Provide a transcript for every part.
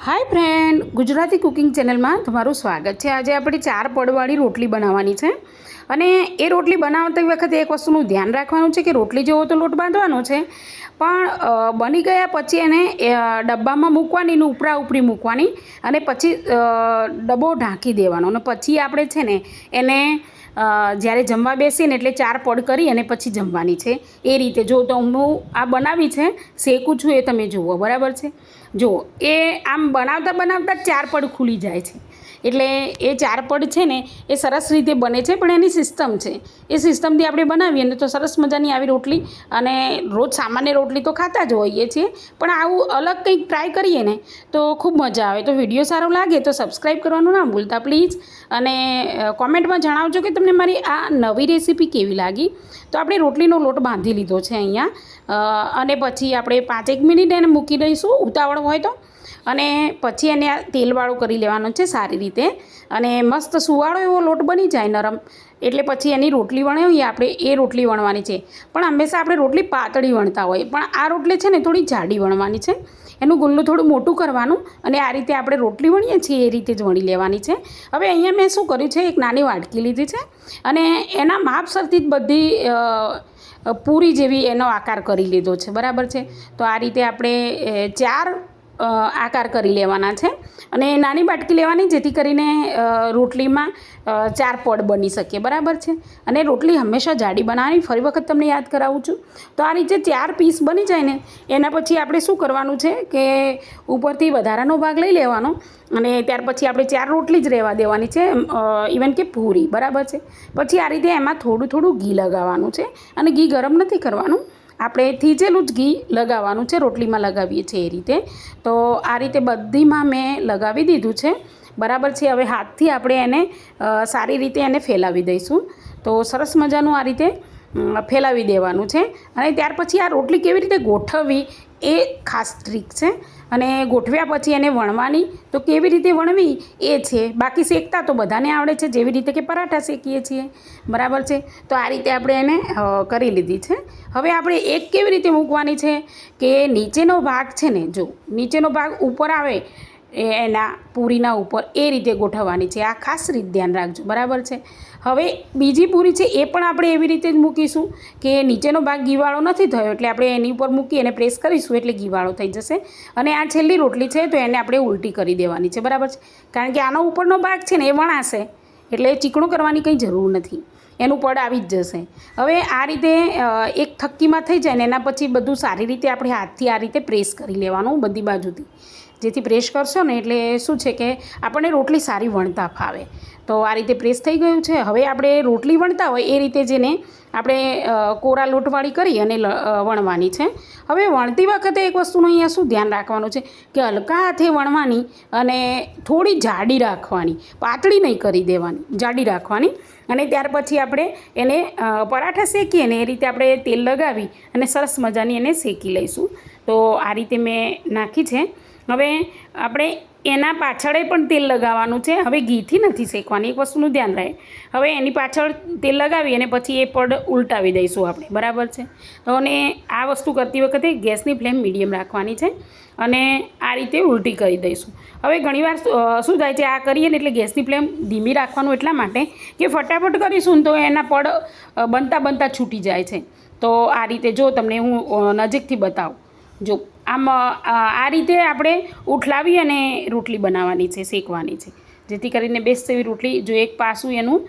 Hi friend, Gujarati cooking channel में तमारुं स्वागत है। आज આપણે 4 પડવાળી રોટલી બનાવવાની છે અને એ રોટલી બનાવતી વખતે એક વસ્તુનું ધ્યાન રાખવાનું છે કે રોટલી જેવો તો લોટ બાંધવાનો છે, પણ બની ગયા પછી એને ડબ્બામાં મૂકવાની ને ઉપરા ઉપરી મૂકવાની અને પછી ડબ્બો ઢાંકી દેવાનો અને પછી આપણે છે ને એને જ્યારે જમવા બેસીને એટલે 4 પડ કરી અને પછી જમવાની છે। એ રીતે જો તો હું આ બનાવી છે, શેકું છું, એ તમે જુઓ, બરાબર છે। જો એ આમ બનાવતા બનાવતા 4 પડ ખુલી જાય છે, એટલે એ 4 પડ છે ને એ સરસ રીતે બને છે, પણ એની સિસ્ટમ છે, એ સિસ્ટમથી આપણે બનાવીએ ને તો સરસ મજાની આવી રોટલી, અને રોજ સામાન્ય રોટલી તો ખાતા જ હોઈએ છીએ, પણ આવું અલગ કંઈક ટ્રાય કરીએ ને તો ખૂબ મજા આવે। તો વિડીયો સારો લાગે તો સબસ્ક્રાઈબ કરવાનું ના ભૂલતા પ્લીઝ, અને કોમેન્ટમાં જણાવજો કે તમને મારી આ નવી રેસીપી કેવી લાગી। તો આપણે રોટલીનો લોટ બાંધી લીધો છે અહીંયા, અને પછી આપણે 5-1 મિનિટ એને મૂકી દઈશું ઉતાવળ હોય તો, અને પછી એને તેલવાળો કરી લેવાનો છે સારી રીતે, અને મસ્ત સુવાળો એવો લોટ બની જાય નરમ, એટલે પછી એની રોટલી વણાવીએ આપણે એ રોટલી વણવાની છે। પણ હંમેશા આપણે રોટલી પાતળી વણતા હોય, પણ આ રોટલી છે ને થોડી જાડી વણવાની છે, એનું ગુલ્લું થોડું મોટું કરવાનું, અને આ રીતે આપણે રોટલી વણીએ છીએ એ રીતે જ વણી લેવાની છે। હવે અહીંયા મેં શું કર્યું છે, એક નાની વાટકી લીધી છે અને એના માપસરથી જ બધી પૂરી જેવી એનો આકાર કરી લીધો છે, બરાબર છે। તો આ રીતે આપણે 4 આકાર કરી લેવાના છે, અને નાની બાટકી લેવાની જેથી કરીને રોટલીમાં 4 પડ બની શકે, બરાબર છે। અને રોટલી હંમેશા જાડી બનાવવાની, ફરી વખત તમને યાદ કરાવું છું। તો આ રીતે 4 પીસ બની જાય ને એના પછી આપણે શું કરવાનું છે કે ઉપરથી વધારાનો ભાગ લઈ લેવાનો, અને ત્યાર પછી આપણે 4 રોટલી જ રહેવા દેવાની છે, ઇવન કે પૂરી, બરાબર છે। પછી આ રીતે એમાં થોડું થોડું ઘી લગાવવાનું છે, અને ઘી ગરમ નથી કરવાનું, આપણે થીજેલું જ ઘી લગાવવાનું છે, રોટલીમાં લગાવીએ છીએ એ રીતે। તો આ રીતે બધીમાં મેં લગાવી દીધું છે, બરાબર છે। હવે હાથથી આપણે એને સારી રીતે એને ફેલાવી દઈશું, તો સરસ મજાનું આ રીતે ફેલાવી દેવાનું છે। અને ત્યાર પછી આ રોટલી કેવી રીતે ગોઠવવી એ ખાસ ટ્રીક છે, અને ગોઠવ્યા પછી એને વણવાની તો કેવી રીતે વણવી એ છે, બાકી શેકતા તો બધાને આવડે છે, જેવી રીતે કે પરાઠા શેકીએ છીએ, બરાબર છે। તો આ રીતે આપણે એને કરી લીધી છે। હવે આપણે એક કેવી રીતે મૂકવાની છે કે નીચેનો ભાગ છે ને, જો નીચેનો ભાગ ઉપર આવે એના પૂરીના ઉપર એ રીતે ગોઠવવાની છે, આ ખાસ રીત ધ્યાન રાખજો, બરાબર છે। હવે બીજી પૂરી છે એ પણ આપણે એવી રીતે જ મૂકીશું કે નીચેનો ભાગ ગીવાળો નથી થયો એટલે આપણે એની ઉપર મૂકી અને પ્રેસ કરીશું એટલે ગીવાળો થઈ જશે, અને આ છેલ્લી રોટલી છે તો એને આપણે ઉલટી કરી દેવાની છે, બરાબર છે। કારણ કે આનો ઉપરનો ભાગ છે ને એ વણાશે એટલે ચીકણું કરવાની કંઈ જરૂર નથી, એનું પડ આવી જ જશે। હવે આ રીતે એક થક્કીમાં થઈ જાય ને એના પછી બધું સારી રીતે આપણે હાથથી આ રીતે પ્રેસ કરી લેવાનું બધી બાજુથી, જેથી પ્રેસ કરશો ને એટલે શું છે કે આપણને રોટલી સારી વણતા ફાવે। તો આ રીતે પ્રેસ થઈ ગયું છે। હવે આપણે રોટલી વણતા હોય એ રીતે જેને આપણે કોરા લોટવાળી કરી અને વણવાની છે। હવે વણતી વખતે એક વસ્તુનું અહીંયા શું ધ્યાન રાખવાનું છે કે હલકા હાથે વણવાની, અને થોડી જાડી રાખવાની, પાતળી નહીં કરી દેવાની, જાડી રાખવાની, અને ત્યાર પછી આપણે એને પરાઠા શેકીએ ને એ રીતે આપણે તેલ લગાવી અને સરસ મજાની એને શેકી લઈશું। તો આ રીતે મેં નાખી છે। હવે આપણે એના પાછળ પણ તેલ લગાવવાનું છે, હવે ઘીથી નથી શેકવાની, એક વસ્તુનું ધ્યાન રહે। હવે એની પાછળ તેલ લગાવી અને પછી એ પડ ઉલટાવી દઈશું આપણે, બરાબર છે। તો અને આ વસ્તુ કરતી વખતે ગેસની ફ્લેમ મીડિયમ રાખવાની છે, અને આ રીતે ઉલટી કરી દઈશું। હવે ઘણીવાર શું થાય છે, આ કરીએ ને એટલે ગેસની ફ્લેમ ધીમી રાખવાનું એટલા માટે કે ફટાફટ કરીશું ને તો એના પડ બનતા છૂટી જાય છે। તો આ રીતે જો તમને હું નજીકથી બતાવું, જો આમ આ રીતે આપણે ઉઠલાવી અને રોટલી બનાવવાની છે, શેકવાની છે, જેથી કરીને બેસ્ટ એવી રોટલી, જો એક પાસું એનું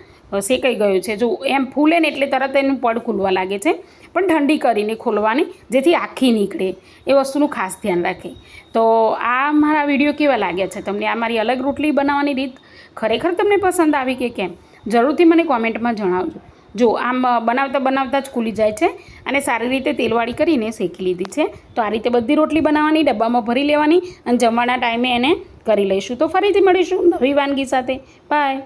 શેકાઈ ગયું છે, જો એમ ફૂલે ને એટલે તરત એનું પડ ખુલવા લાગે છે, પણ ઠંડી કરીને ખોલવાની જેથી આખી નીકળે, એ વસ્તુનું ખાસ ધ્યાન રાખે। તો આ મારા વિડીયો કેવા લાગ્યા છે તમને, આ મારી અલગ રોટલી બનાવવાની રીત ખરેખર તમને પસંદ આવી કે કેમ, જરૂરથી મને કોમેન્ટમાં જણાવજો। જો આમ બનાવતા જ ખુલી જાય છે, અને સારી રીતે તેલવાળી કરીને શેકી લીધી છે। તો આ રીતે બધી રોટલી બનાવવાની, ડબ્બામાં ભરી લેવાની, અને જમવાના ટાઈમે એને કરી લઈશું। તો ફરીથી મળીશું નવી વાનગી સાથે, બાય।